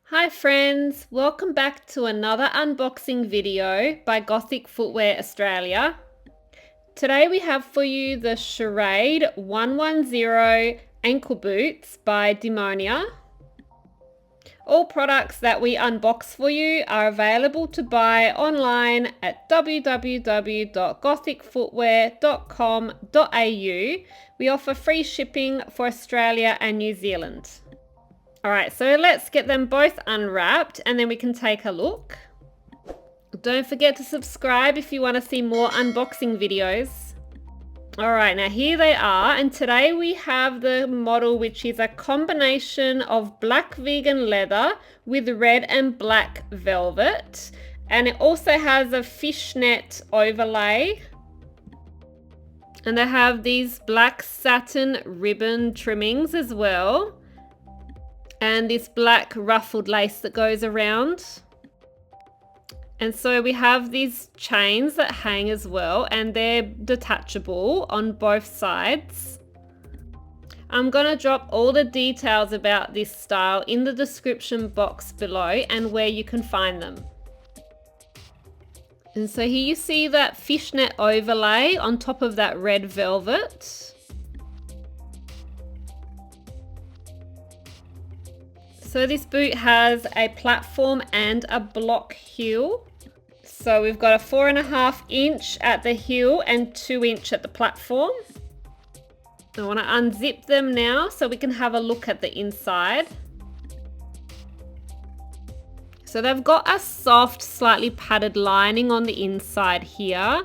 Hi friends, welcome back to another unboxing video by Gothic Footwear Australia. Today we have for you the CHARADE-110 ankle boots by Demonia. All products that we unbox for you are available to buy online at www.gothicfootwear.com.au. We offer free shipping for Australia and New Zealand. Alright, so let's get them both unwrapped and then we can take a look. Don't forget to subscribe if you want to see more unboxing videos. Alright, now here they are, and today we have the model which is a combination of black vegan leather with red and black velvet, and it also has a fishnet overlay, and they have these black satin ribbon trimmings as well, and this black ruffled lace that goes around. And so we have these chains that hang as well, and they're detachable on both sides. I'm gonna drop all the details about this style in the description box below and where you can find them. And so here you see that fishnet overlay on top of that red velvet. So this boot has a platform and a block heel. So we've got a 4.5 inch at the heel and 2 inch at the platform. I want to unzip them now so we can have a look at the inside. So they've got a soft, slightly padded lining on the inside here.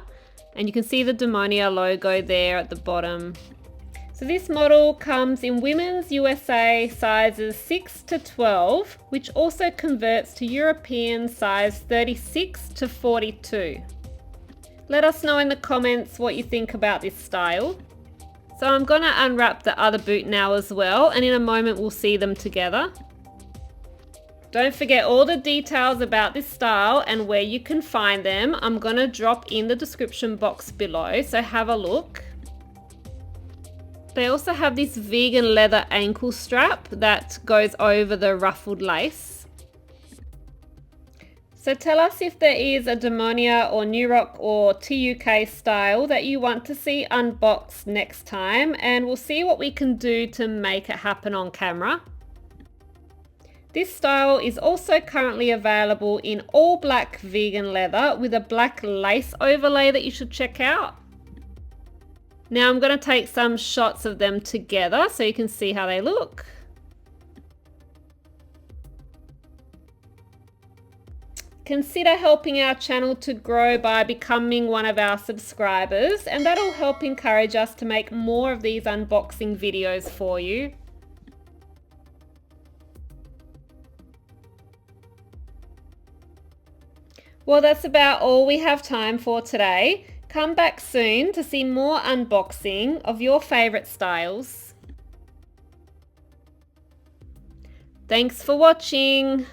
And you can see the Demonia logo there at the bottom. So this model comes in women's USA sizes 6 to 12, which also converts to European size 36 to 42. Let us know in the comments what you think about this style. So I'm going to unwrap the other boot now as well, and in a moment we'll see them together. Don't forget all the details about this style and where you can find them. I'm going to drop in the description box below, so have a look. They also have this vegan leather ankle strap that goes over the ruffled lace. So tell us if there is a Demonia or New Rock or TUK style that you want to see unboxed next time, and we'll see what we can do to make it happen on camera. This style is also currently available in all black vegan leather with a black lace overlay that you should check out. Now I'm going to take some shots of them together so you can see how they look. Consider helping our channel to grow by becoming one of our subscribers, and that'll help encourage us to make more of these unboxing videos for you. Well, that's about all we have time for today. Come back soon to see more unboxing of your favorite styles. Thanks for watching.